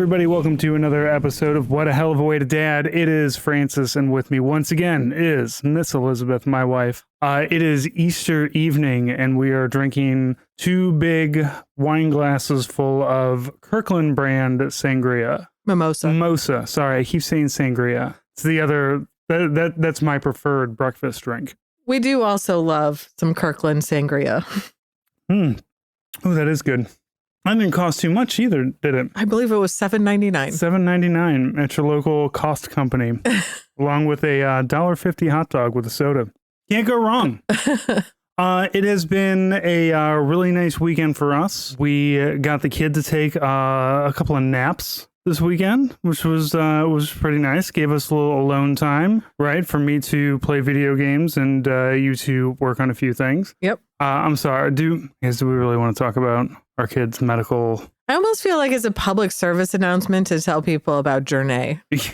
everybody. Welcome to another episode of What a Hell of a Way to Dad. It is Francis, and with me once again is Miss Elizabeth, my wife. It is Easter evening, and we are drinking 2 big wine glasses full of Kirkland brand sangria. Mimosa. Sorry, I keep saying sangria. It's the other, that's my preferred breakfast drink. We do also love some Kirkland sangria. Oh, that is good. That didn't cost too much either, did it? I believe it was $7.99. $7.99 at your local cost company, along with a $1.50 hot dog with a soda. Can't go wrong. It has been a really nice weekend for us. We got the kid to take a couple of naps this weekend, which was pretty nice. Gave us a little alone time, right? For me to play video games and you to work on a few things. Yep. I'm sorry. Do we really want to talk about our kids' medical? I almost feel like it's a public service announcement to tell people about Journey. It's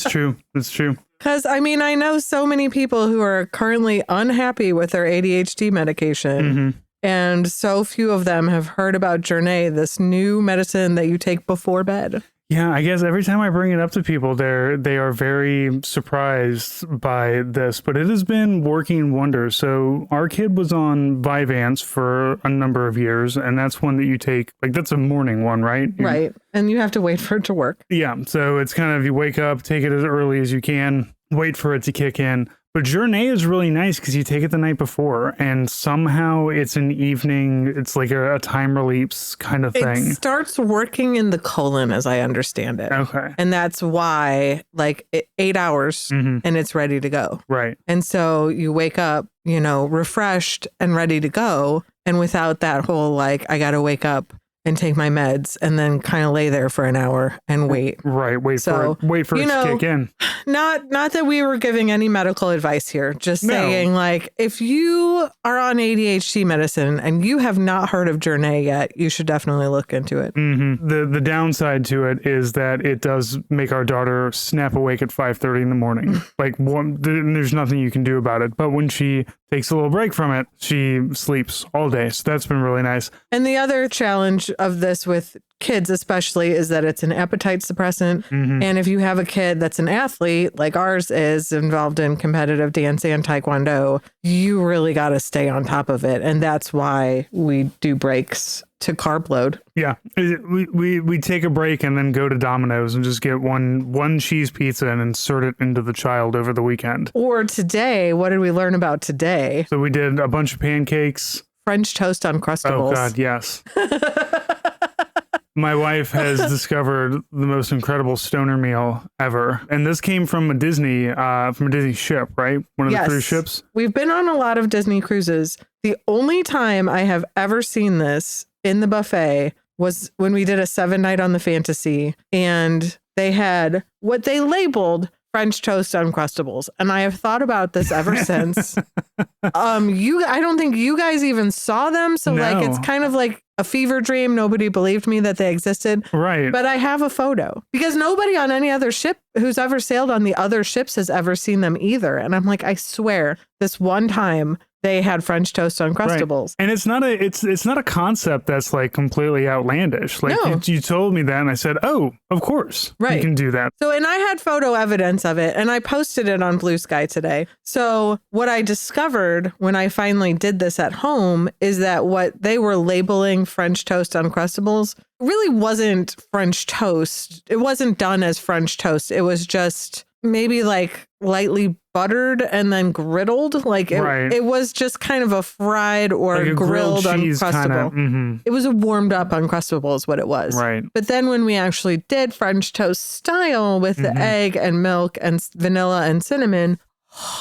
true. It's true. Because, I mean, I know so many people who are currently unhappy with their ADHD medication. Mm-hmm. And so few of them have heard about Journey, this new medicine that you take before bed. Yeah, I guess every time I bring it up to people, they are very surprised by this, but it has been working wonders. So our kid was on Vyvanse for a number of years, and that's one that you take, like that's a morning one, right? Right. And you have to wait for it to work. Yeah. So it's kind of, you wake up, take it as early as you can, wait for it to kick in. But Journey is really nice because you take it the night before and somehow it's an evening, it's like a time release kind of thing. It starts working in the colon, as I understand it. Okay. And that's why, like, 8 hours and it's ready to go. Right. And so you wake up, refreshed and ready to go. And without that whole, like, I got to wake up and take my meds and then kind of lay there for an hour and wait. Right. Wait for it to kick in. Not that we were giving any medical advice here, just saying, like, if you are on ADHD medicine and you have not heard of Journey yet, you should definitely look into it. Mm-hmm. The downside to it is that it does make our daughter snap awake at 5:30 in the morning. Like, there's nothing you can do about it. But when she takes a little break from it, she sleeps all day. So that's been really nice. And the other challenge of this with kids especially is that it's an appetite suppressant. Mm-hmm. And if you have a kid that's an athlete, like ours is, involved in competitive dance and taekwondo, you really got to stay on top of it. And that's why we do breaks to carb load. Yeah. We take a break and then go to Domino's and just get one cheese pizza and insert it into the child over the weekend. Or today, what did we learn about today? So we did a bunch of pancakes. French toast Uncrustables. Oh, God, yes. My wife has discovered the most incredible stoner meal ever. And this came from a Disney ship, right? One of the cruise ships. We've been on a lot of Disney cruises. The only time I have ever seen this in the buffet was when we did a 7-night on the Fantasy, and they had what they labeled French toast Uncrustables. And I have thought about this ever since. I don't think you guys even saw them. So like, it's kind of like a fever dream. Nobody believed me that they existed. Right. But I have a photo because nobody on any other ship who's ever sailed on the other ships has ever seen them either. And I'm like, I swear this one time they had French toast Uncrustables. Right. And it's not a concept that's like completely outlandish. Like you told me that and I said, oh, of course, you can do that. So, and I had photo evidence of it and I posted it on Blue Sky today. So what I discovered when I finally did this at home is that what they were labeling French toast Uncrustables really wasn't French toast. It wasn't done as French toast. It was just maybe like lightly buttered and then griddled. Like it was just kind of a fried or like grilled Uncrustable. It was a warmed up Uncrustable is what it was. Right. But then when we actually did French toast style with the egg and milk and vanilla and cinnamon,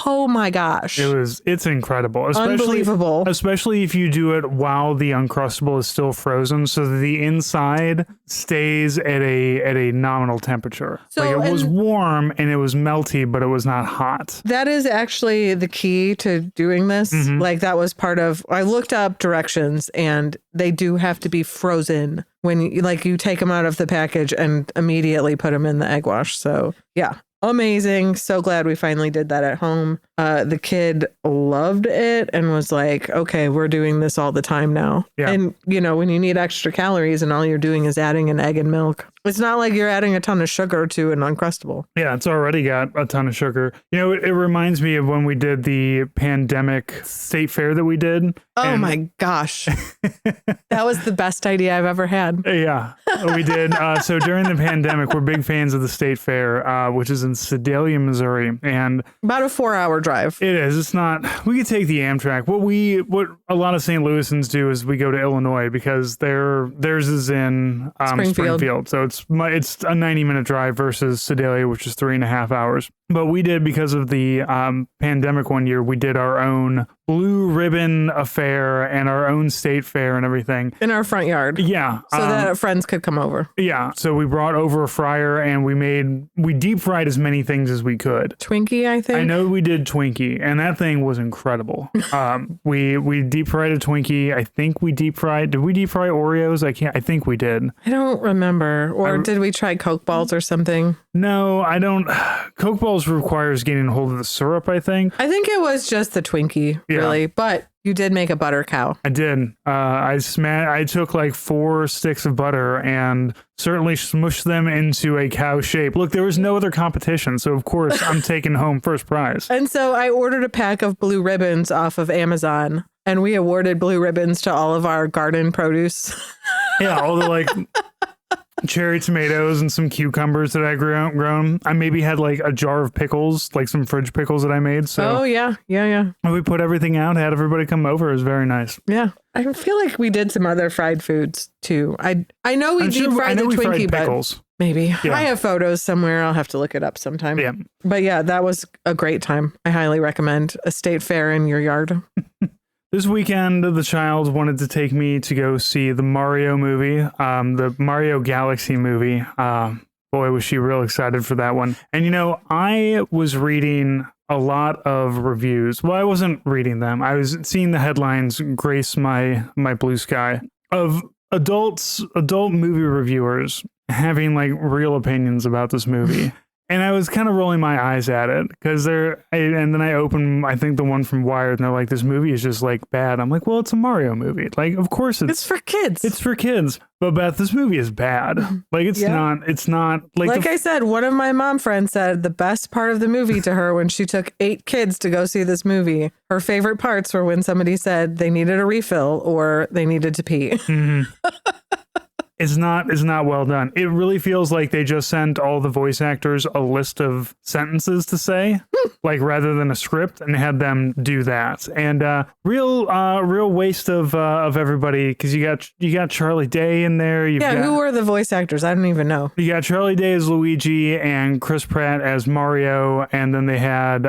oh my gosh. It's incredible. Unbelievable. Especially if you do it while the Uncrustable is still frozen so that the inside stays at a nominal temperature. So, like it was warm and it was melty, but it was not hot. That is actually the key to doing this. Like that was part of, I looked up directions and they do have to be frozen when you take them out of the package and immediately put them in the egg wash. So yeah. Amazing. So glad we finally did that at home. The kid loved it and was like, okay, we're doing this all the time now. Yeah. And, when you need extra calories and all you're doing is adding an egg and milk, it's not like you're adding a ton of sugar to an Uncrustable. Yeah, it's already got a ton of sugar. It reminds me of when we did the pandemic state fair that we did. Oh my gosh. That was the best idea I've ever had. Yeah, we did. So during the pandemic, we're big fans of the state fair, which is in Sedalia, Missouri. And about a 4-hour drive. It is. It's not. We could take the Amtrak. What a lot of St. Louisans do is we go to Illinois because theirs is in Springfield. So it's a 90-minute drive versus Sedalia, which is 3.5 hours. But we did, because of the pandemic one year, we did our own blue ribbon affair and our own state fair and everything. In our front yard. Yeah. So that friends could come over. Yeah. So we brought over a fryer and we deep fried as many things as we could. Twinkie, I think. I know we did Twinkie, and that thing was incredible. We deep fried a Twinkie. I think we deep fried. Did we deep fry Oreos? I think we did. I don't remember. Or did we try Coke balls or something? No, I don't. Coke balls requires getting a hold of the syrup, I think. I think it was just the Twinkie, really. But you did make a butter cow. I did. I took like 4 sticks of butter and certainly smushed them into a cow shape. Look, there was no other competition, so of course I'm taking home first prize. And so I ordered a pack of blue ribbons off of Amazon, and we awarded blue ribbons to all of our garden produce. Yeah, all the cherry tomatoes and some cucumbers that I grown. I maybe had like a jar of pickles, like some fridge pickles that I made. So yeah. We put everything out, had everybody come over. It was very nice. Yeah. I feel like we did some other fried foods too. I know we deep fried the Twinkie, but maybe. Yeah. I have photos somewhere. I'll have to look it up sometime. Yeah. But yeah, that was a great time. I highly recommend a state fair in your yard. This weekend, the child wanted to take me to go see the Mario movie, the Mario Galaxy movie. Boy, was she real excited for that one. And, I was reading a lot of reviews. Well, I wasn't reading them. I was seeing the headlines grace my blue sky of adult movie reviewers having real opinions about this movie. And I was kind of rolling my eyes at it because and then I opened, I think, the one from Wired, and they're like, this movie is just bad. I'm like, well, it's a Mario movie. Of course it's for kids. It's for kids. But Beth, this movie is bad. It's not I said, one of my mom friends said the best part of the movie to her when she took 8 kids to go see this movie, her favorite parts were when somebody said they needed a refill or they needed to pee. Mm-hmm. It's not well done. It really feels like they just sent all the voice actors a list of sentences to say, rather than a script, and had them do that. And real waste of everybody, because you got Charlie Day in there. Who were the voice actors? I don't even know. You got Charlie Day as Luigi and Chris Pratt as Mario, and then they had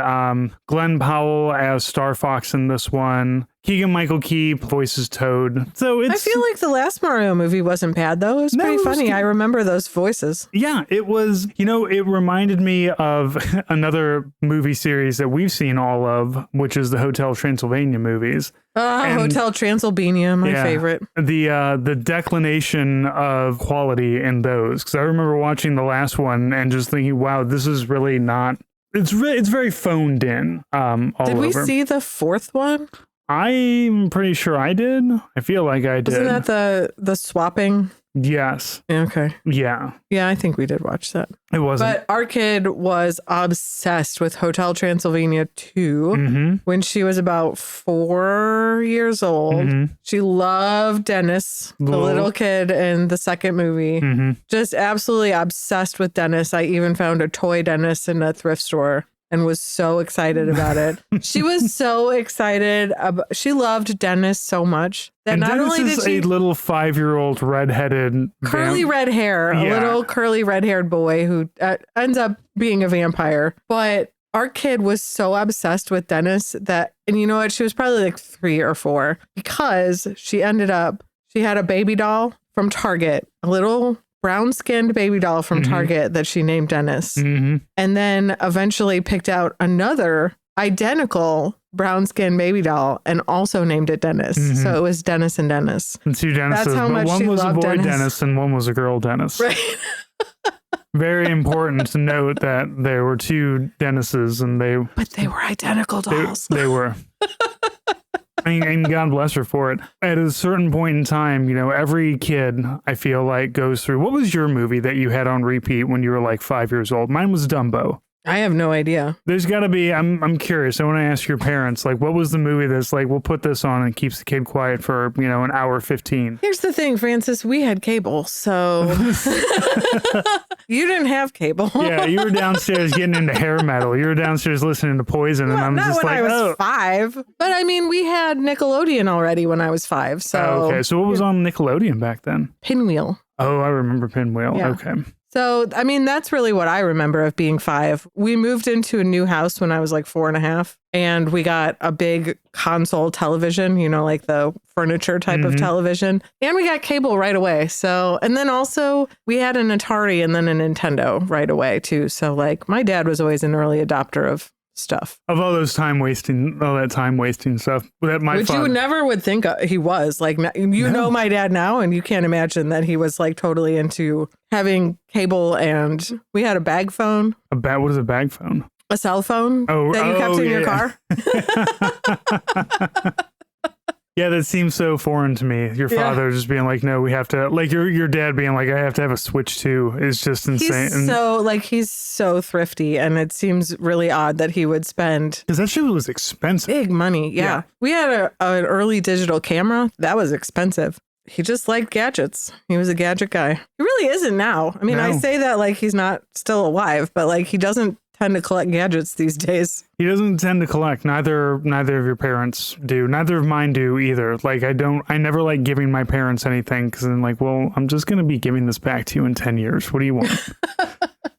Glenn Powell as Star Fox in this one. Keegan-Michael Key voices Toad. So I feel like the last Mario movie wasn't bad, though. It was pretty funny. I remember those voices. Yeah, it was. It reminded me of another movie series that we've seen all of, which is the Hotel Transylvania movies. Hotel Transylvania, my favorite. The declination of quality in those. Because I remember watching the last one and just thinking, wow, this is really not... It's very phoned in all over. Did we see the 4th one? I'm pretty sure I did. I feel like I did. Isn't that the swapping? Yes. Okay. Yeah. Yeah, I think we did watch that. It wasn't. But our kid was obsessed with Hotel Transylvania 2 when she was about 4 years old. Mm-hmm. She loved Dennis, the little kid in the second movie. Mm-hmm. Just absolutely obsessed with Dennis. I even found a toy Dennis in a thrift store and was so excited about it. She was so excited. She loved Dennis so much that and not Dennis only did is she... a little 5-year-old redheaded... Curly red hair. Yeah. A little curly red-haired boy who ends up being a vampire. But our kid was so obsessed with Dennis that... And you know what? She was probably 3 or 4 because she had a baby doll from Target. A little... brown-skinned baby doll from Target that she named Dennis. Mm-hmm. And then eventually picked out another identical brown-skinned baby doll and also named it Dennis. Mm-hmm. So it was Dennis and Dennis. And 2 Dennises. That's how much one she was a loved boy Dennis. Dennis and one was a girl Dennis. Right. Very important to note that there were two Dennises and But they were identical dolls. They were. And God bless her for it. At a certain point in time, every kid, I feel like, goes through. What was your movie that you had on repeat when you were like 5 years old? Mine was Dumbo. I have no idea. There's got to be, I'm curious. I want to ask your parents, like, what was the movie that's like, we'll put this on and keeps the kid quiet for, an hour 15? Here's the thing, Francis, we had cable, so you didn't have cable. Yeah, you were downstairs getting into hair metal. You were downstairs listening to Poison, and I'm just like, not when I was 5. But I mean, we had Nickelodeon already when I was 5, so. Oh, okay, so what was on Nickelodeon back then? Pinwheel. Oh, I remember Pinwheel. Yeah. Okay. So, I mean, that's really what I remember of being 5. We moved into a new house when I was like 4.5, and we got a big console television, like the furniture type of television, and we got cable right away. So, and then also we had an Atari and then a Nintendo right away too. So like my dad was always an early adopter of stuff. Of all that time wasting stuff. Which you never would think he was. Like, know my dad now, and you can't imagine that he was like totally into having cable, and we had a bag phone. What is a bag phone? A cell phone that you kept in your car. Yeah, that seems so foreign to me. Your father just being like, no, we have to, like your dad being like, I have to have a Switch too, is just insane. He's so thrifty, and it seems really odd that he would spend. Because that shit was expensive. Big money, yeah. We had an early digital camera. That was expensive. He just liked gadgets. He was a gadget guy. He really isn't now. I mean, I say that like he's not still alive, but like he doesn't tend to collect gadgets these days. He doesn't tend to collect. Neither of your parents do. Neither of mine do either. Like I never like giving my parents anything because I'm like, well, I'm just going to be giving this back to you in 10 years. What do you want?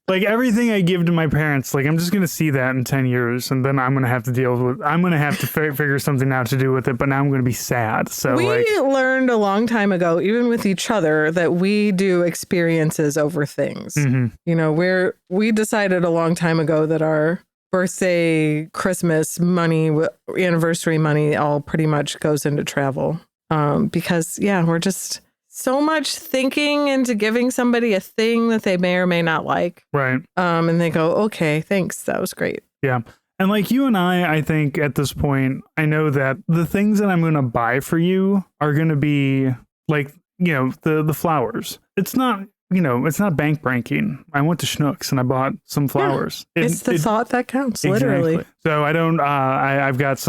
Like everything I give to my parents, like I'm just going to see that in 10 years and then I'm going to have to figure something out to do with it. But now I'm going to be sad. So we learned a long time ago, even with each other, that we do experiences over things. Mm-hmm. We decided a long time ago that our birthday, Christmas money, anniversary money, all pretty much goes into travel. Because we're just so much thinking into giving somebody a thing that they may or may not like. Right. And they go, okay, thanks. That was great. Yeah. And like you and I think at this point, I know that the things that I'm going to buy for you are going to be like, the flowers. It's not, it's not bank breaking. I went to Schnucks and I bought some flowers. Yeah, it's the thought that counts, literally. Exactly. So I don't, I've bought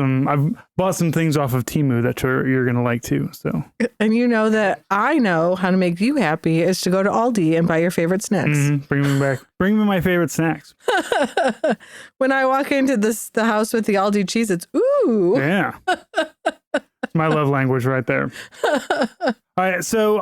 some things off of Temu that you're going to like too. So, and that I know how to make you happy is to go to Aldi and buy your favorite snacks. Mm-hmm. Bring me back. Bring me my favorite snacks. When I walk into the house with the Aldi cheese, it's ooh. Yeah. My love language right there. All right, so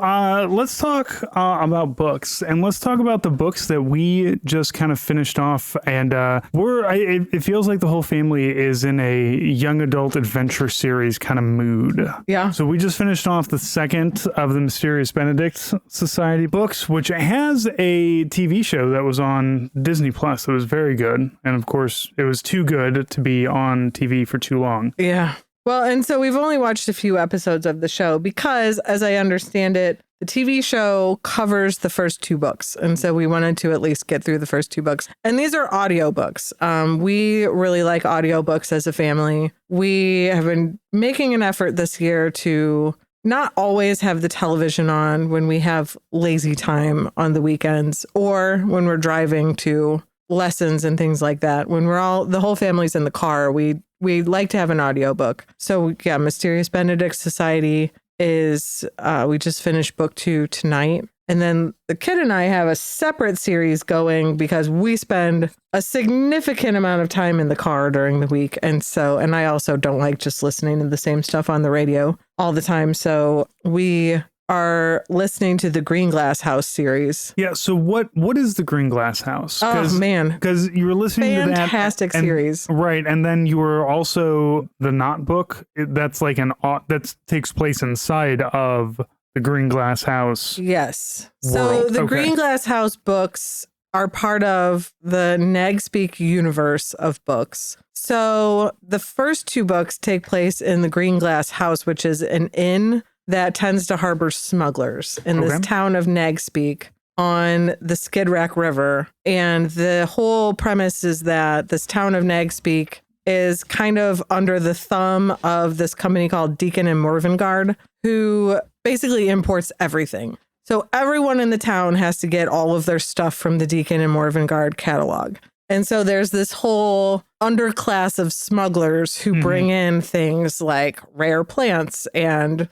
let's talk about books, and let's talk about the books that we just kind of finished off. And it feels like the whole family is in a young adult adventure series kind of mood. Yeah. So we just finished off the second of the Mysterious Benedict Society books, which has a TV show that was on Disney Plus. It was very good, and of course, it was too good to be on TV for too long. Yeah. Well, and so we've only watched a few episodes of the show because, as I understand it, the TV show covers the first 2 books. And so we wanted to at least get through the first 2 books. And these are audiobooks. We really like audiobooks as a family. We have been making an effort this year to not always have the television on when we have lazy time on the weekends or when we're driving to lessons and things like that. When the whole family's in the car, we like to have an audiobook. So yeah, Mysterious Benedict Society is, we just finished book 2 tonight. And then the kid and I have a separate series going because we spend a significant amount of time in the car during the week. And I also don't like just listening to the same stuff on the radio all the time. So we are listening to the Green Glass House series. Yeah. So what is the Green Glass House? Oh man, because you were listening to that fantastic series, right? And then you were also the Not book. That's like that takes place inside of the Green Glass House. Yes. World. So the Green Glass House books are part of the Nagspeak universe of books. So the first 2 books take place in the Green Glass House, which is an inn that tends to harbor smugglers in this town of Nagspeak. on the Skid Rack River. And the whole premise is that this town of Nagspeak is kind of under the thumb of this company called Deacon and Morvengard, who basically imports everything. So everyone in the town has to get all of their stuff from the Deacon and Morvengard catalog. And so there's this whole underclass of smugglers who bring in things like rare plants and,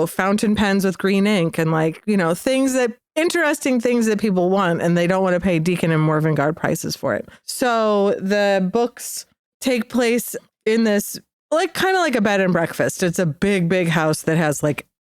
fountain pens with green ink and interesting things that people want, and they don't want to pay Deacon and Morvengard prices for it. So the books take place in this kind of like a bed and breakfast. It's a big, big house that has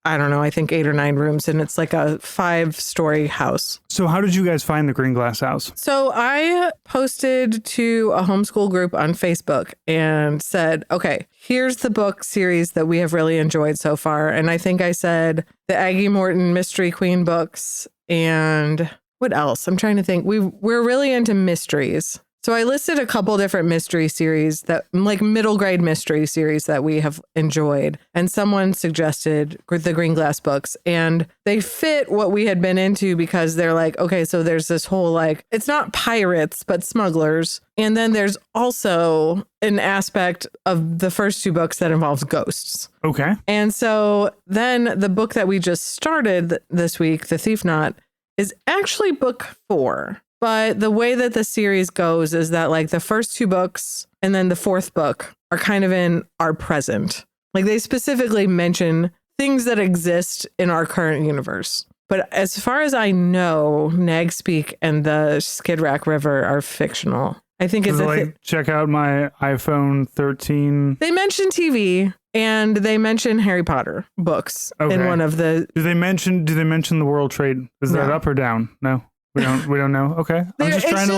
I think 8 or 9 rooms, and it's like a 5-story house. So how did you guys find the green glass house? So I posted to a homeschool group on Facebook and said, okay, here's the book series that we have really enjoyed so far. And I think I said the Aggie Morton Mystery Queen books and what else? I'm trying to think. We're really into mysteries. So I listed a couple different mystery series middle grade mystery series that we have enjoyed. And someone suggested the Green Glass books, and they fit what we had been into because they're okay, so there's this whole it's not pirates, but smugglers. And then there's also an aspect of the first 2 books that involves ghosts. Okay. And so then the book that we just started this week, The Thief Knot, is actually book 4. But the way that the series goes is that the first 2 books and then the 4th book are kind of in our present. They specifically mention things that exist in our current universe. But as far as I know, Nagspeak and the Skid Rack River are fictional. I think it's check out my iPhone 13. They mention TV and they mention Harry Potter books in one of the. Do they mention the World Trade? Is that up or down? No. We don't know. Okay. I'm just trying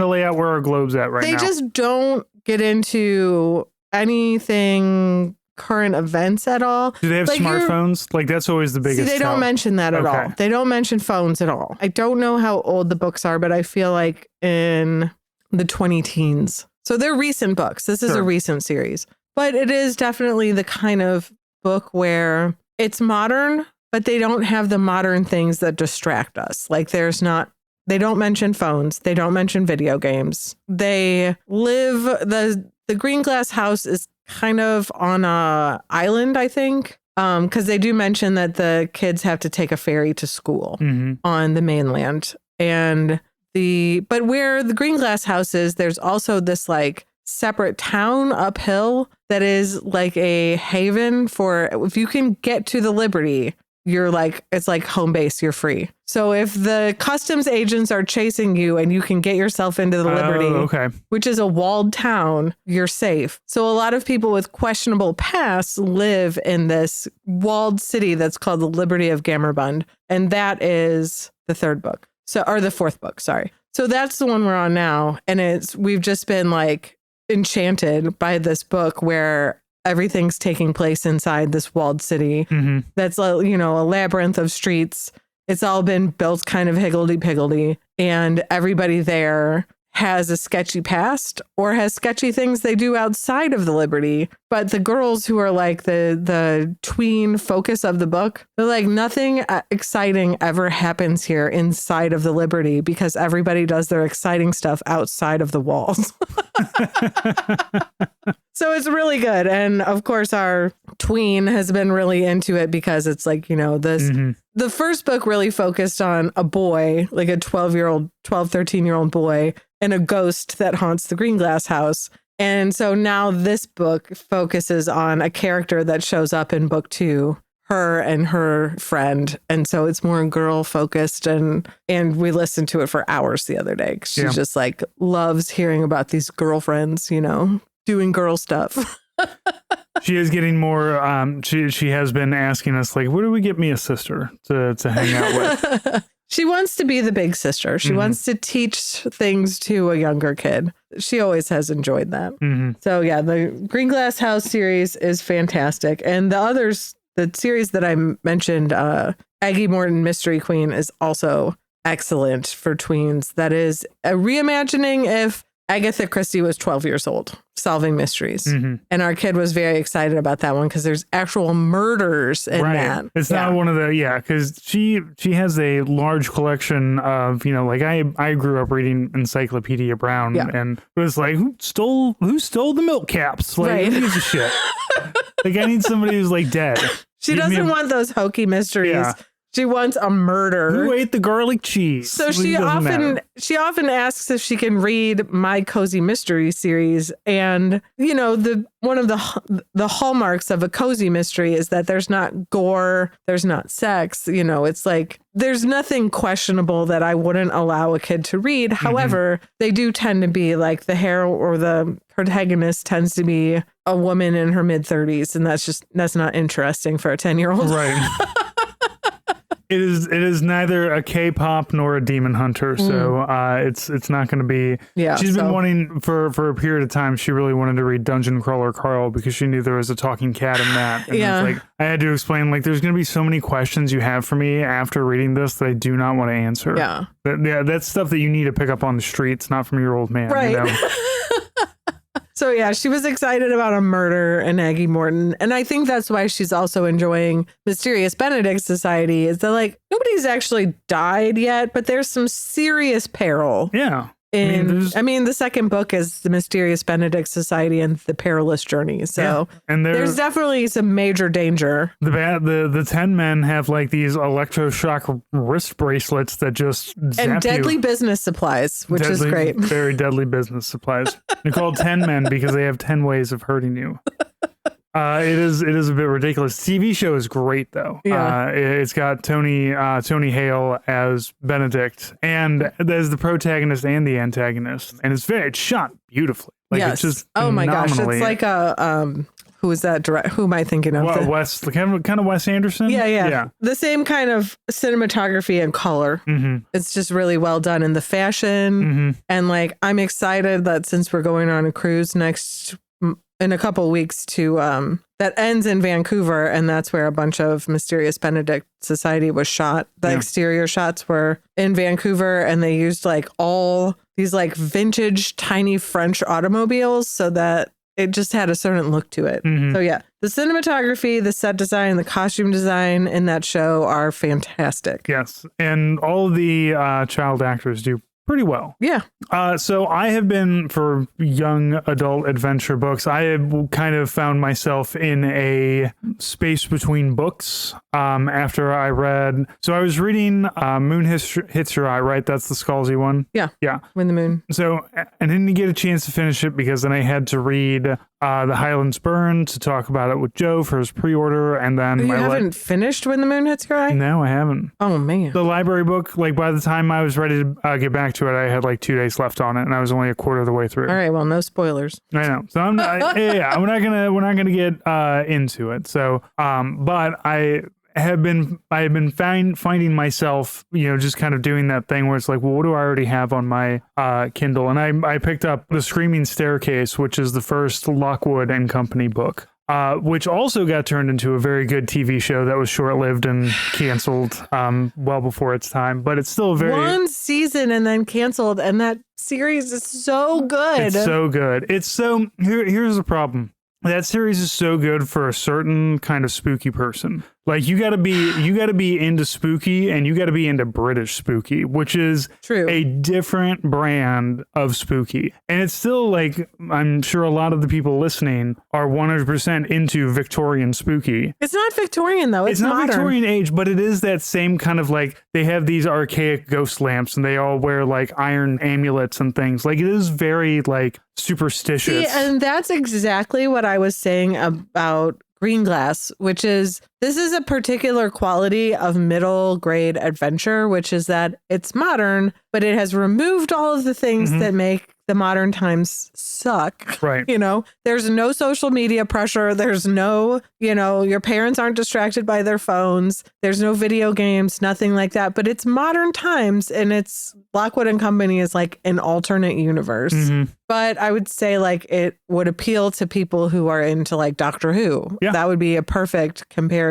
to lay out where our globe's at right now. They just don't get into anything current events at all. Do they have smartphones? That's always the biggest. See, they don't mention that at all. They don't mention phones at all. I don't know how old the books are, but I feel like in the 20 teens. So they're recent books. This is a recent series, but it is definitely the kind of book where it's modern, but they don't have the modern things that distract us. They don't mention phones. They don't mention video games. They live, the Green Glass house is kind of on a island, I think. Because they do mention that the kids have to take a ferry to school on the mainland. But where the Green Glass house is, there's also this separate town uphill that is a haven for, if you can get to the Liberty, you're it's home base, you're free. So if the customs agents are chasing you and you can get yourself into the Liberty, which is a walled town, you're safe. So a lot of people with questionable pasts live in this walled city that's called the Liberty of Gamerbund. And that is the 3rd book. Or the 4th book, sorry. So that's the one we're on now. And we've just been enchanted by this book where everything's taking place inside this walled city. That's a labyrinth of streets. It's all been built kind of higgledy-piggledy, and everybody there has a sketchy past or has sketchy things they do outside of the Liberty. But the girls who are the tween focus of the book, they're nothing exciting ever happens here inside of the Liberty because everybody does their exciting stuff outside of the walls. So it's really good. And of course, our tween has been really into it because it's the first book really focused on a boy, a 13-year-old boy, and a ghost that haunts the Green Glass house. And so now this book focuses on a character that shows up in book 2, her and her friend. And so it's more girl focused. And we listened to it for hours the other day. She just loves hearing about these girlfriends, doing girl stuff. She is getting more. She has been asking us what do we get me a sister to hang out with? She wants to be the big sister. She wants to teach things to a younger kid. She always has enjoyed that. So yeah, the Green Glass House series is fantastic. And the series that I mentioned, Aggie Morton Mystery Queen, is also excellent for tweens. That is a reimagining if Agatha Christie was 12 years old, solving mysteries. Mm-hmm. And our kid was very excited about that one because there's actual murders in that. It's not one of the, because she has a large collection of, like I grew up reading Encyclopedia Brown and it was like, who stole the milk caps? Like, who gives a shit? Like, I need somebody who's like dead. She doesn't want those hokey mysteries. Yeah. She wants a murder. Who ate the garlic cheese? So she often asks if she can read my cozy mystery series, and one of the hallmarks of a cozy mystery is that there's not gore, there's not sex. It's like there's nothing questionable that I wouldn't allow a kid to read. However, they do tend to be like the hero or the protagonist tends to be a woman in her mid-30s, and that's not interesting for a 10-year-old. Right. It is neither a K-pop nor a demon hunter, so it's not going to be. Yeah, she's been wanting for a period of time. She really wanted to read Dungeon Crawler Carl because she knew there was a talking cat in that. And it's like I had to explain, like, there's going to be so many questions you have for me after reading this that I do not want to answer. Yeah, that's stuff that you need to pick up on the streets, not from your old man. Right. So yeah, she was excited about a murder in Aggie Morton. And I think that's why she's also enjoying Mysterious Benedict Society is that like nobody's actually died yet, but there's some serious peril. Yeah. The second book is The Mysterious Benedict Society and the Perilous Journey. So and there's definitely some major danger. The 10 men have like these electroshock wrist bracelets that just zap and deadly business supplies, which is great. Very deadly business supplies. They're called 10 men because they have 10 ways of hurting you. It is a bit ridiculous. TV show is great though. Yeah. It's got Tony Hale as Benedict and as the protagonist and the antagonist, and it's shot beautifully. Like it's just oh my gosh, it's like a who is that direct? Who am I thinking of? Kind of Wes Anderson. Yeah. The same kind of cinematography and color. Mm-hmm. It's just really well done in the fashion, and like I'm excited that since we're going on a cruise in a couple of weeks to that ends in Vancouver, and that's where a bunch of Mysterious Benedict Society was shot. The exterior shots were in Vancouver, and they used like all these like vintage tiny French automobiles so that it just had a certain look to it. So yeah, the cinematography, the set design, the costume design in that show are fantastic. Yes, and all of the child actors do pretty well. Yeah. So I have been, for young adult adventure books, I have kind of found myself in a space between books after I read. So I was reading Moon Hits Your Eye, right? That's the Scalzi one? Yeah. When the Moon. So I didn't get a chance to finish it because then I had to read The Highlands Burn to talk about it with Joe for his pre-order. And then you haven't finished When the Moon Hits Your Eye? No, I haven't. Oh, man. The library book, like by the time I was ready to get back to it, I had like 2 days left on it, and I was only a quarter of the way through. All right, well, no spoilers. I know, so I'm not. we're not gonna get into it. So, but I have been finding myself, just kind of doing that thing where it's like, well, what do I already have on my Kindle? And I picked up The Screaming Staircase, which is the first Lockwood and Company book. Which also got turned into a very good TV show that was short-lived and canceled well before its time. But it's still one season and then canceled, and that series is so good. It's so good. Here's the problem. That series is so good for a certain kind of spooky person. Like you gotta be into spooky, and you gotta be into British spooky, which is a different brand of spooky. And it's still like, I'm sure a lot of the people listening are 100% into Victorian spooky. It's not Victorian though. It's not modern. Victorian age, but it is that same kind of like, they have these archaic ghost lamps and they all wear like iron amulets and things. Like it is very like superstitious. See, and that's exactly what I was saying about Green Glass, which is, this is a particular quality of middle grade adventure, which is that it's modern, but it has removed all of the things that make the modern times suck. Right. There's no social media pressure. There's no, your parents aren't distracted by their phones. There's no video games, nothing like that. But it's modern times, and it's Lockwood and Company is like an alternate universe. But I would say like it would appeal to people who are into like Doctor Who. Yeah. That would be a perfect comparison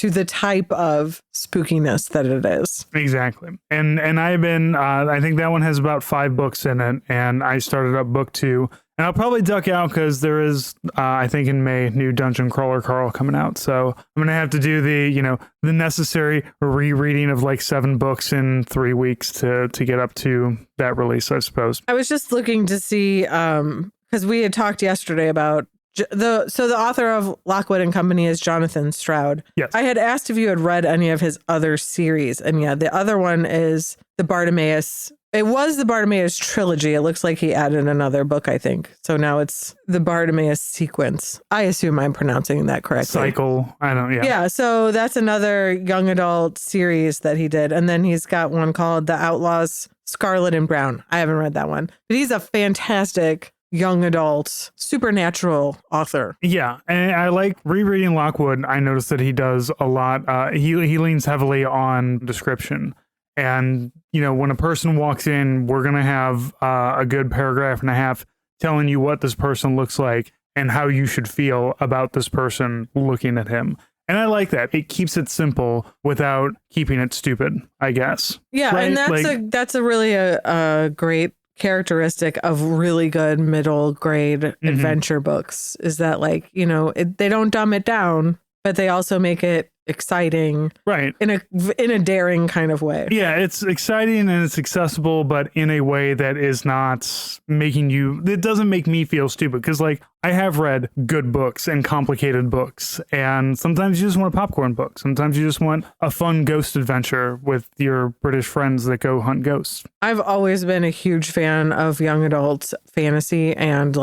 to the type of spookiness that it is. Exactly. And I've been, I think that one has about 5 books in it, and I started up book 2. And I'll probably duck out because there is, I think in May, new Dungeon Crawler Carl coming out. So I'm going to have to do the necessary rereading of like 7 books in 3 weeks to get up to that release, I suppose. I was just looking to see, because we had talked yesterday about the author of Lockwood and Company is Jonathan Stroud. Yes. I had asked if you had read any of his other series. And yeah, the other one is the Bartimaeus. It was the Bartimaeus trilogy. It looks like he added another book, I think. So now it's the Bartimaeus sequence. I assume I'm pronouncing that correctly. Cycle. I don't, yeah. Yeah. So that's another young adult series that he did. And then he's got one called The Outlaws Scarlet and Brown. I haven't read that one, but he's a fantastic young adult supernatural author. Yeah, and I like rereading Lockwood. I noticed that he does a lot. He leans heavily on description. And, when a person walks in, we're going to have a good paragraph and a half telling you what this person looks like and how you should feel about this person looking at him. And I like that. It keeps it simple without keeping it stupid, I guess. Yeah, right? And that's a really a great characteristic of really good middle grade adventure books is that they don't dumb it down, but they also make it exciting, right, in a daring kind of way. Yeah, it's exciting and it's accessible, but in a way that is not making you, it doesn't make me feel stupid, because I have read good books and complicated books, and sometimes you just want a popcorn book. Sometimes you just want a fun ghost adventure with your British friends that go hunt ghosts. I've always been a huge fan of young adult fantasy and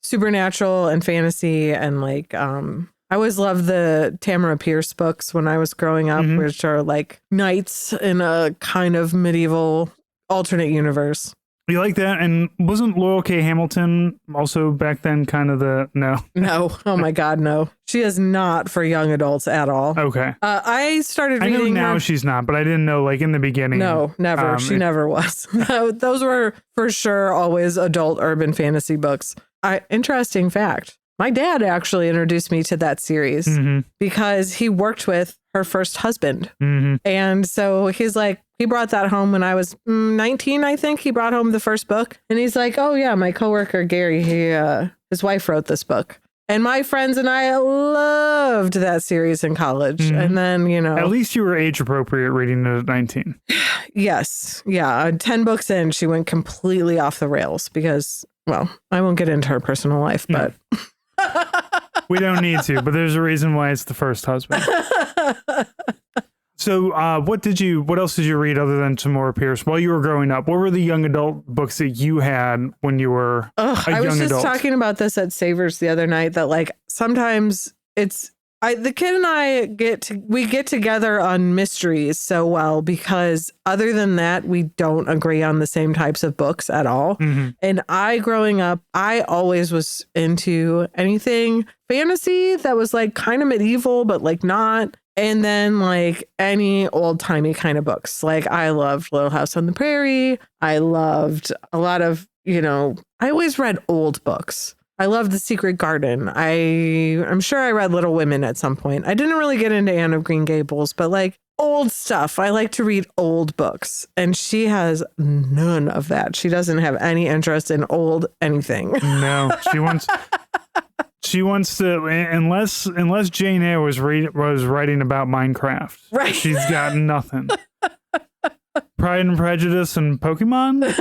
supernatural and fantasy, and I always loved the Tamara Pierce books when I was growing up, which are knights in a kind of medieval alternate universe. You like that? And wasn't Laurel K. Hamilton also back then kind of no? No. Oh my God, no. She is not for young adults at all. Okay. I started reading I know now she's not, but I didn't know in the beginning. No, never. She never was. No, those were for sure always adult urban fantasy books. Interesting fact. My dad actually introduced me to that series because he worked with her first husband. And so he brought that home when I was 19, I think. He brought home the first book. And he's like, oh, yeah, my coworker, Gary, his wife wrote this book. And my friends and I loved that series in college. And then, At least you were age appropriate reading it at 19. Yes. Yeah. 10 books in, she went completely off the rails because, well, I won't get into her personal life, but... We don't need to, but there's a reason why it's the first husband. So what else did you read other than Tamora Pierce while you were growing up? What were the young adult books that you had when you were a young adult? I was just talking about this at Savers the other night, that sometimes the kid and I get together on mysteries so well because other than that, we don't agree on the same types of books at all. And growing up, I always was into anything fantasy that was kind of medieval, but not. And then any old timey kind of books. I loved Little House on the Prairie. I loved a lot of, I always read old books. I loved The Secret Garden. I'm sure I read Little Women at some point. I didn't really get into Anne of Green Gables, but old stuff. I like to read old books. And she has none of that. She doesn't have any interest in old anything. No, she wants to, unless Jane Eyre was writing about Minecraft. Right. She's got nothing. Pride and Prejudice and Pokemon?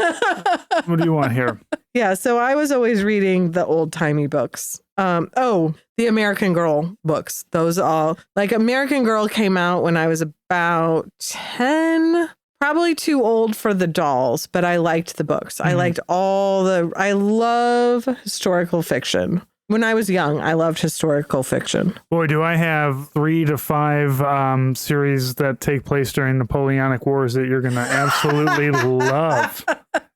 What do you want here? Yeah, so I was always reading the old-timey books. The American Girl books. Those all, American Girl came out when I was about 10. Probably too old for the dolls, but I liked the books. I liked I love historical fiction. When I was young, I loved historical fiction. Boy, do I have 3 to 5 series that take place during Napoleonic Wars that you're going to absolutely love.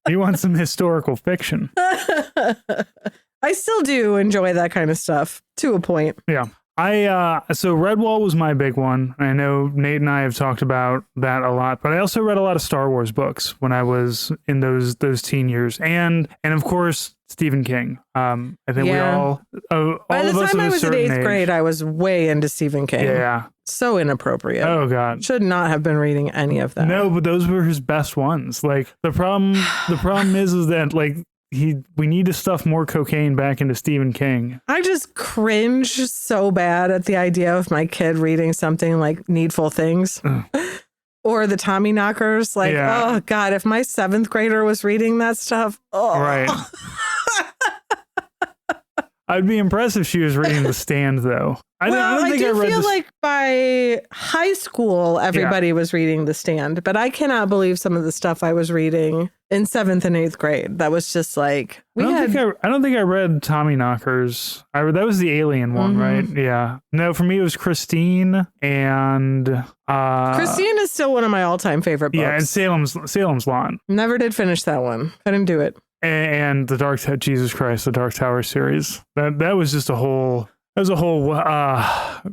You want some historical fiction. I still do enjoy that kind of stuff to a point. Yeah. So Redwall was my big one. I know Nate and I have talked about that a lot, but I also read a lot of Star Wars books when I was in those teen years, and of course Stephen King. I think we all By the of us time of I a was in certain 8th grade, I was way into Stephen King. Yeah. So inappropriate. Oh God. Should not have been reading any of that. No, but those were his best ones. Like the problem is that like we need to stuff more cocaine back into Stephen King. I just cringe so bad at the idea of my kid reading something like Needful Things or the Tommy Knockers. Like, oh God, if my 7th grader was reading that stuff. Oh. Right. I'd be impressed if she was reading The Stand, though. I feel like by high school, everybody was reading The Stand, but I cannot believe some of the stuff I was reading in 7th and 8th grade. That was just like, I don't think I read Tommy Knockers. That was the Alien one, right? Yeah. No, for me, it was Christine and... Christine is still one of my all-time favorite books. Yeah, and Salem's Lot. Never did finish that one. Couldn't do it. And the Dark Tower series. That was just a whole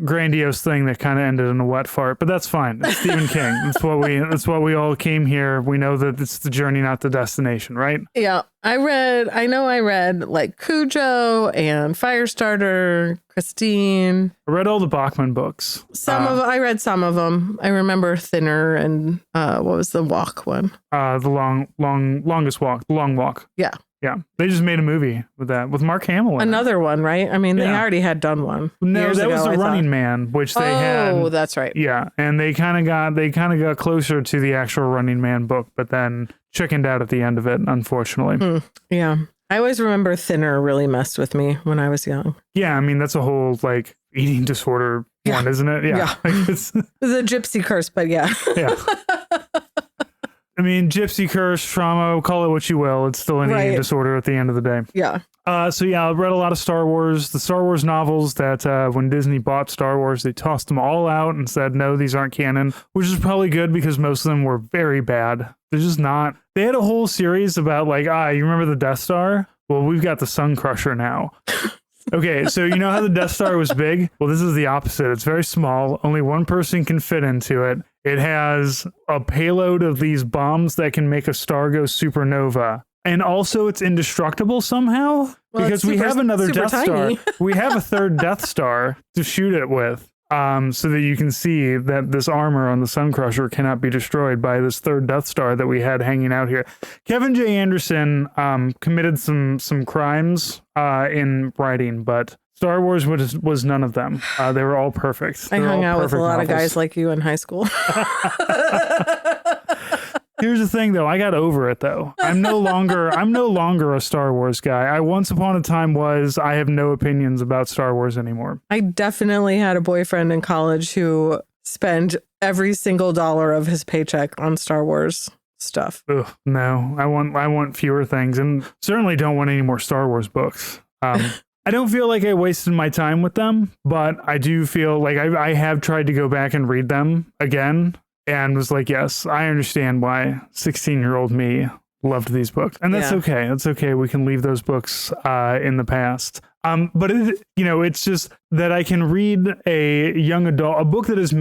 grandiose thing that kind of ended in a wet fart, but that's fine. It's Stephen King. That's what we all came here. We know that it's the journey, not the destination, right? Yeah. I read like Cujo and Firestarter, Christine. I read all the Bachman books. I read some of them. I remember Thinner and what was the walk one? The longest walk, the long walk. Yeah. Yeah, they just made a movie with Mark Hamill. Another one, right? I mean, they already had done one. No, that was The Running Man, which they had. Oh, that's right. Yeah, and they kind of got closer to the actual Running Man book, but then chickened out at the end of it, unfortunately. Yeah, I always remember Thinner really messed with me when I was young. Yeah, I mean that's a whole like eating disorder one, isn't it? Yeah, like, it's the Gypsy Curse, but yeah. Yeah. I mean, gypsy curse, trauma, call it what you will. It's still an eating disorder at the end of the day. Yeah. So yeah, I've read a lot of Star Wars. The Star Wars novels that when Disney bought Star Wars, they tossed them all out and said, no, these aren't canon, which is probably good because most of them were very bad. They're just not. They had a whole series about like, you remember the Death Star? Well, we've got the Sun Crusher now. Okay, so you know how the Death Star was big? Well, this is the opposite. It's very small. Only one person can fit into it. It has a payload of these bombs that can make a star go supernova. And also it's indestructible somehow because we have another Death Star. We have a third Death Star to shoot it with. So that you can see that this armor on the Sun Crusher cannot be destroyed by this third Death Star that we had hanging out here. Kevin J. Anderson committed some crimes in writing, but Star Wars was none of them. They were all perfect. I hung out with a lot of guys like you in high school. Here's the thing, though. I got over it, though. I'm no longer a Star Wars guy. I once upon a time was. I have no opinions about Star Wars anymore. I definitely had a boyfriend in college who spent every single dollar of his paycheck on Star Wars stuff. Ugh, no, I want fewer things, and certainly don't want any more Star Wars books. I don't feel like I wasted my time with them, but I do feel like I have tried to go back and read them again. And was like, yes, I understand why 16-year-old me loved these books. And that's okay. That's okay. We can leave those books in the past. But it's just that I can read a young adult, a book that is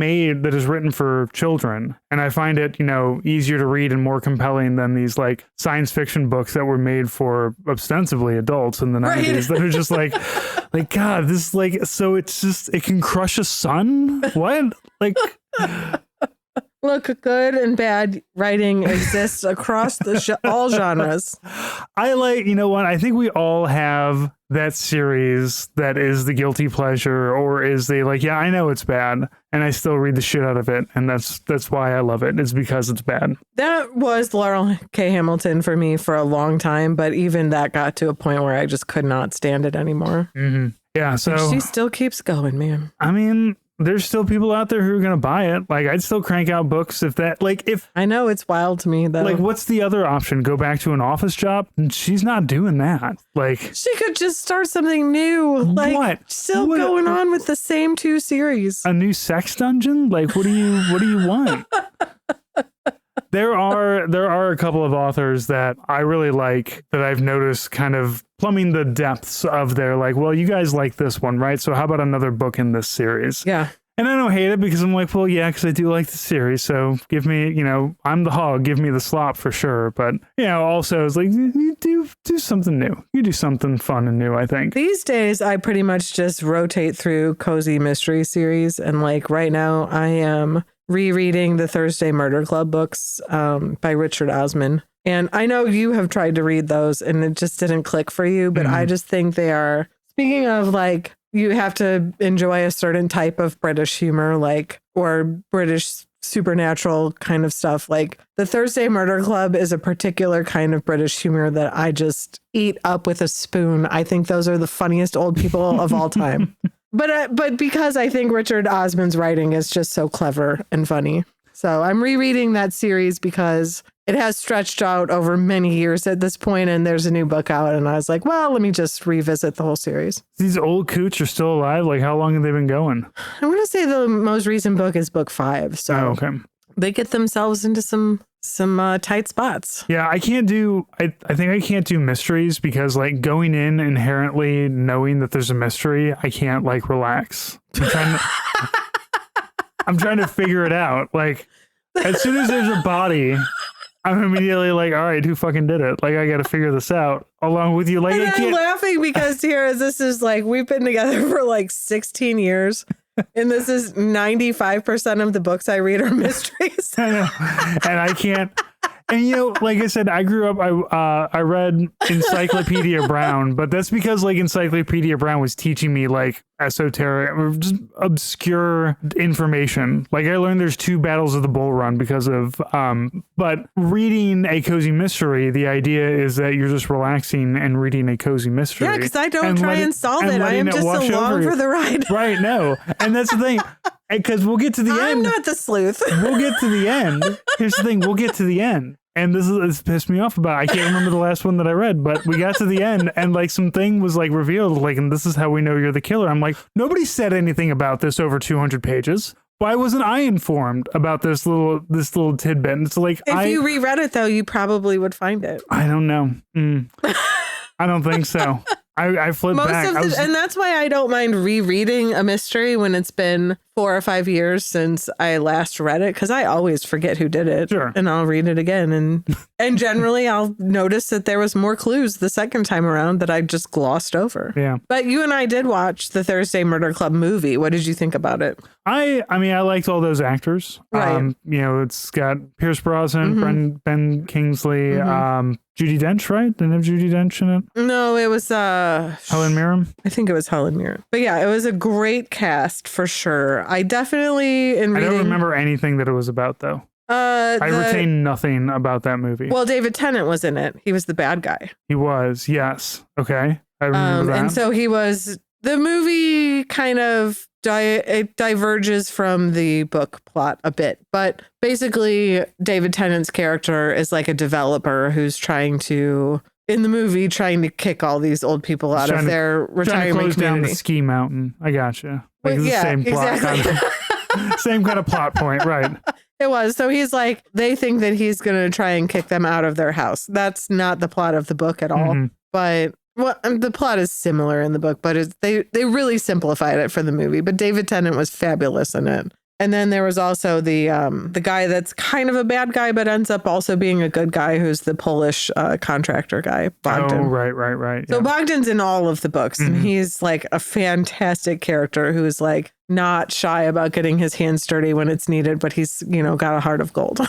written for children. And I find it, easier to read and more compelling than these like science fiction books that were made for ostensibly adults in the 90s that are just like God, this is like, so it's just, it can crush a sun? What? Like... Look, good and bad writing exists across all genres. I like, you know what? I think we all have that series that is the guilty pleasure, or is the like, yeah, I know it's bad, and I still read the shit out of it, and that's why I love it. It's because it's bad. That was Laurel K. Hamilton for me for a long time, but even that got to a point where I just could not stand it anymore. Mm-hmm. Yeah, so and she still keeps going, man. I mean, there's still people out there who are going to buy it. Like, I'd still crank out books if I know it's wild to me though. Like, what's the other option? Go back to an office job? And she's not doing that. Like, she could just start something new. Like, what? Still going on with the same 2 series. A new sex dungeon? Like, what do you want? There are a couple of authors that I really like that I've noticed kind of plumbing the depths of their like, well, you guys like this one, right? So how about another book in this series? Yeah. And I don't hate it because I'm like, well, yeah, because I do like the series. So give me, I'm the hog. Give me the slop for sure. But, also it's like, you do something new. You do something fun and new, I think. These days, I pretty much just rotate through cozy mystery series. And like right now, I am rereading the Thursday Murder Club books by Richard Osman. And I know you have tried to read those and it just didn't click for you. But I just think they are, speaking of like, you have to enjoy a certain type of British humor, or British supernatural kind of stuff. Like the Thursday Murder Club is a particular kind of British humor that I just eat up with a spoon. I think those are the funniest old people of all time. But because I think Richard Osman's writing is just so clever and funny. So I'm rereading that series because it has stretched out over many years at this point, and there's a new book out, and I was like, well, let me just revisit the whole series. These old coots are still alive? Like, how long have they been going? I want to say the most recent book is book 5, so they get themselves into some tight spots. Yeah, I can't do, I think I can't do mysteries because, like, going in inherently knowing that there's a mystery, I can't, like, relax. I'm trying to figure it out. Like, as soon as there's a body, I'm immediately like, all right, who fucking did it? Like, I got to figure this out along with you. Like, and I'm laughing because this is like, we've been together for like 16 years. And this is 95% of the books I read are mysteries. I know. And I can't. And, like I said, I grew up, I read Encyclopedia Brown, but that's because like Encyclopedia Brown was teaching me like esoteric, just obscure information. Like I learned there's 2 battles of the Bull Run because of, but reading a cozy mystery, the idea is that you're just relaxing and reading a cozy mystery. Yeah, because I don't try and solve it. I am just along for the ride. Right, no. And that's the thing. Because we'll get to the end. I'm not the sleuth. We'll get to the end. Here's the thing. We'll get to the end. And this pissed me off about. I can't remember the last one that I read, but we got to the end and like something was like revealed, like, and this is how we know you're the killer. I'm like, nobody said anything about this over 200 pages. Why wasn't I informed about this little tidbit? And it's like, if you reread it though, you probably would find it. I don't know. I don't think so. I flipped back. And that's why I don't mind rereading a mystery when it's been 4 or 5 years since I last read it, because I always forget who did it. Sure. And I'll read it again. And generally I'll notice that there was more clues the second time around that I just glossed over. Yeah. But you and I did watch the Thursday Murder Club movie. What did you think about it? I mean, I liked all those actors. Right. It's got Pierce Brosnan, Ben Kingsley, Judi Dench, right? Didn't have Judi Dench in it? No, it was Helen Mirren. I think it was Helen Mirren. But yeah, it was a great cast for sure. I definitely I don't remember anything that it was about though. I retain nothing about that movie. Well, David Tennant was in it. He was the bad guy. He was, yes. Okay. I remember that. And so the movie kind of it diverges from the book plot a bit, but basically David Tennant's character is like a developer who's trying to kick all these old people out of their retirement trying to close community. Down the ski mountain. I gotcha. Like the same plot. Exactly. Same kind of plot point, right? It was. So he's like, they think that he's going to try and kick them out of their house. That's not the plot of the book at all. But the plot is similar in the book, but they really simplified it for the movie. But David Tennant was fabulous in it. And then there was also the guy that's kind of a bad guy, but ends up also being a good guy, who's the Polish contractor guy, Bogdan. Oh, right. So Bogdan's in all of the books, and he's like a fantastic character who's like not shy about getting his hands dirty when it's needed, but he's, got a heart of gold.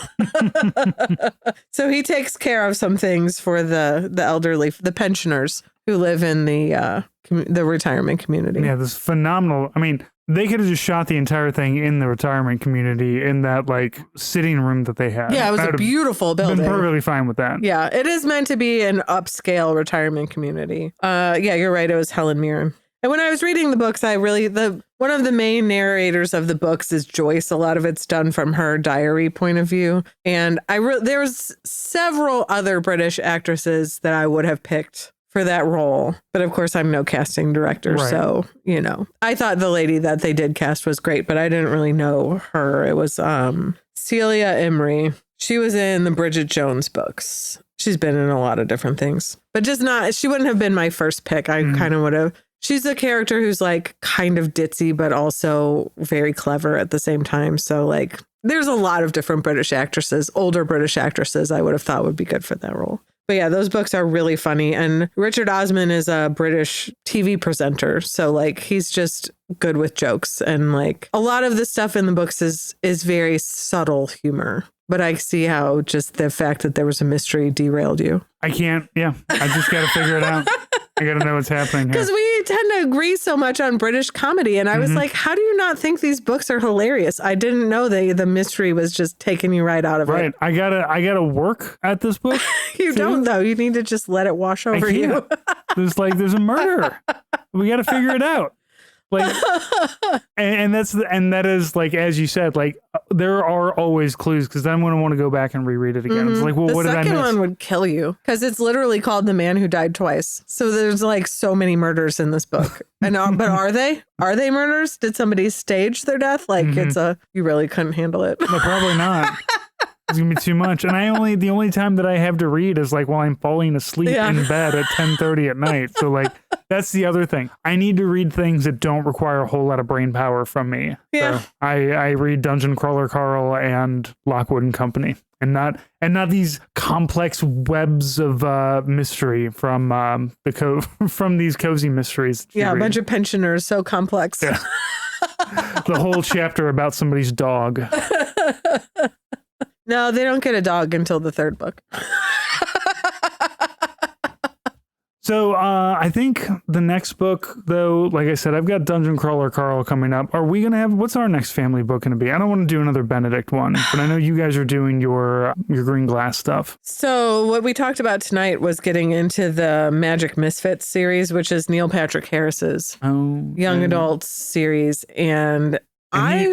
So he takes care of some things for the elderly, the pensioners who live in the retirement community. Yeah, this phenomenal. I mean, they could have just shot the entire thing in the retirement community in that like sitting room that they had. Yeah, it was a beautiful building. Been perfectly fine with that. Yeah, it is meant to be an upscale retirement community. Yeah, you're right. It was Helen Mirren. And when I was reading the books, one of the main narrators of the books is Joyce. A lot of it's done from her diary point of view. And there was several other British actresses that I would have picked for that role. But of course, I'm no casting director. Right. So, I thought the lady that they did cast was great, but I didn't really know her. It was Celia Imrie. She was in the Bridget Jones books. She's been in a lot of different things, but just not, she wouldn't have been my first pick. I kind of would have. She's a character who's like kind of ditzy, but also very clever at the same time. So like there's a lot of different British actresses, older British actresses I would have thought would be good for that role. But yeah, those books are really funny. And Richard Osman is a British TV presenter. So like he's just good with jokes. And like a lot of the stuff in the books is very subtle humor. But I see how just the fact that there was a mystery derailed you. I can't. Yeah. I just got to figure it out. I got to know what's happening here. Because we tend to agree so much on British comedy. And I was like, how do you not think these books are hilarious? I didn't know the mystery was just taking you right out of it. Right. I gotta work at this book. You don't, though. You need to just let it wash over you. There's a murder. We got to figure it out. Like, and that is like, as you said, like there are always clues because then I'm going to want to go back and reread it again. It's like, well, what did I miss? The second one would kill you because it's literally called The Man Who Died Twice. So there's like so many murders in this book. And but are they murders? Did somebody stage their death? Like you really couldn't handle it. No, probably not. It's gonna be too much. And the only time that I have to read is like while I'm falling asleep in bed at 10:30 at night. So like that's the other thing. I need to read things that don't require a whole lot of brain power from me. Yeah. So I read Dungeon Crawler Carl and Lockwood and Company. And not these complex webs of mystery from from these cozy mysteries. Yeah, a bunch of pensioners, so complex. Yeah. The whole chapter about somebody's dog. No, they don't get a dog until the third book. So I think the next book, though, like I said, I've got Dungeon Crawler Carl coming up. Are we going to have, what's our next family book going to be? I don't want to do another Benedict one, but I know you guys are doing your Green Glass stuff. So what we talked about tonight was getting into the Magic Misfits series, which is Neil Patrick Harris's young adults series. And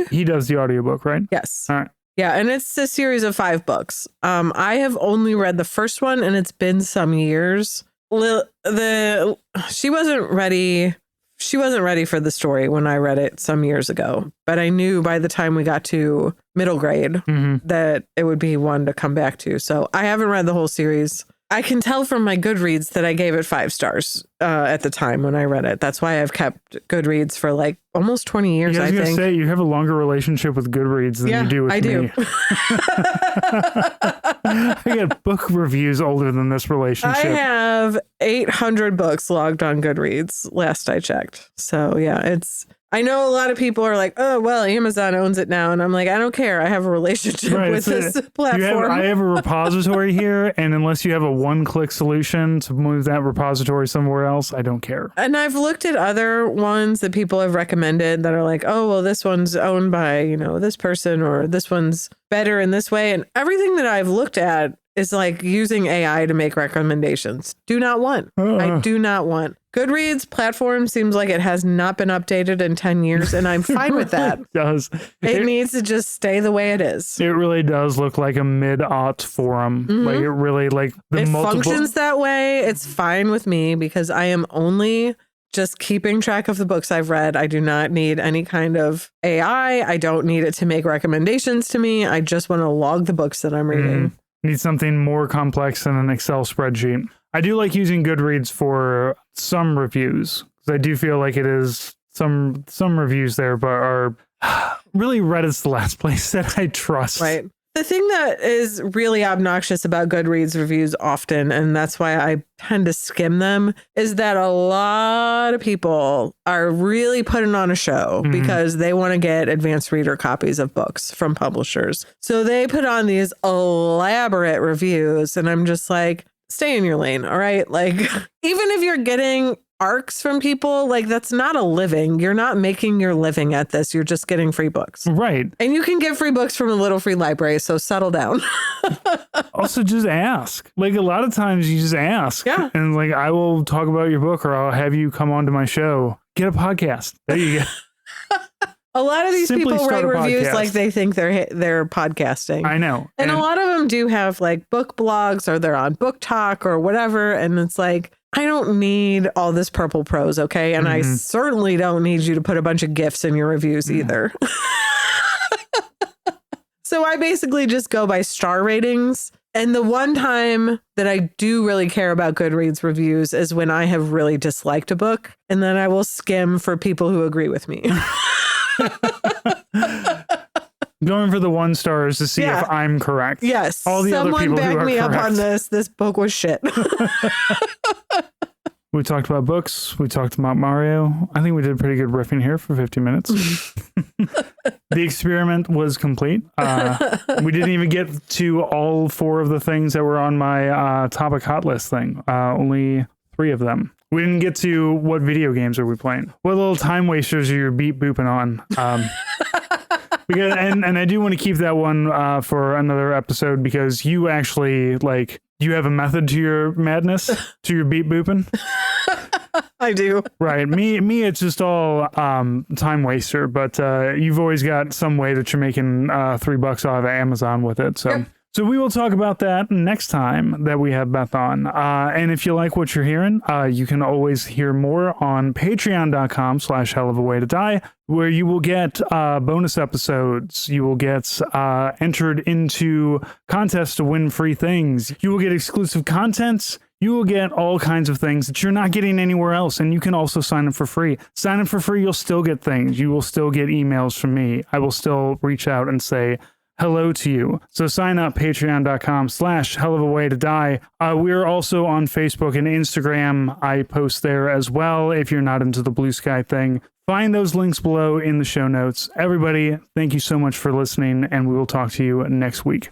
he does the audiobook, right? Yes. All right. Yeah, and it's a series of 5 books. I have only read the first one, and it's been some years. She wasn't ready for the story when I read it some years ago, but I knew by the time we got to middle grade that it would be one to come back to. So I haven't read the whole series. I can tell from my Goodreads that I gave it 5 stars at the time when I read it. That's why I've kept Goodreads for like almost 20 years, I think. I was going to say, you have a longer relationship with Goodreads than you do with me. I got book reviews older than this relationship. I have 800 books logged on Goodreads last I checked. So yeah, I know a lot of people are like, oh, well, Amazon owns it now. And I'm like, I don't care. I have a relationship with this platform. I have a repository here. And unless you have a one-click solution to move that repository somewhere else, I don't care. And I've looked at other ones that people have recommended that are like, oh, well, this one's owned by, this person, or this one's better in this way. And everything that I've looked at is like using AI to make recommendations. Do not want. I do not want. Goodreads platform seems like it has not been updated in 10 years, and I'm fine with that. It does. It needs to just stay the way it is. It really does look like a mid-aught forum. Like it really, like it functions that way. It's fine with me because I am only just keeping track of the books I've read. I do not need any kind of AI. I don't need it to make recommendations to me. I just want to log the books that I'm reading. Need something more complex than an Excel spreadsheet. I do like using Goodreads for some reviews because I do feel like it is some reviews there, but are really Reddit's the last place that I trust. Right. The thing that is really obnoxious about Goodreads reviews often, and that's why I tend to skim them, is that a lot of people are really putting on a show because they want to get advanced reader copies of books from publishers. So they put on these elaborate reviews, and I'm just like, stay in your lane, all right? Like, even if you're getting arcs from people, like that's not a living. You're not making your living at this. You're just getting free books. Right. And you can get free books from a little free library. So settle down. Also, just ask. Like a lot of times you just ask. Yeah. And like, I will talk about your book or I'll have you come onto my show. Get a podcast. There you go. A lot of these people write reviews like they think they're podcasting. I know. And a lot of them do have like book blogs or they're on Book Talk or whatever. And it's like, I don't need all this purple prose, okay? And I certainly don't need you to put a bunch of GIFs in your reviews either. So I basically just go by star ratings. And the one time that I do really care about Goodreads reviews is when I have really disliked a book, and then I will skim for people who agree with me. Going for the 1 stars to see if I'm correct. Yes. All the other people who are Someone back me correct. up on this. This book was shit. We talked about books. We talked about Mario. I think we did pretty good riffing here for 50 minutes. The experiment was complete. We didn't even get to all 4 of the things that were on my topic hot list thing. Only 3 of them. We didn't get to what video games are we playing. What little time wasters are you beep booping on? Because, and I do want to keep that one for another episode because you actually you have a method to your madness, to your beep booping. I do. Right. Me, it's just all time waster, but you've always got some way that you're making $3 off of Amazon with it. So. Yep. So we will talk about that next time that we have Beth on. And if you like what you're hearing, you can always hear more on patreon.com/hellofaWayToDie, where you will get bonus episodes. You will get entered into contests to win free things. You will get exclusive content. You will get all kinds of things that you're not getting anywhere else. And you can also sign up for free. Sign up for free, you'll still get things. You will still get emails from me. I will still reach out and say hello to you. So sign up, patreon.com/hellofaWayToDie. We are also on Facebook and Instagram. I post there as well if you're not into the Blue Sky thing. Find those links below in the show notes. Everybody, thank you so much for listening, and we will talk to you next week.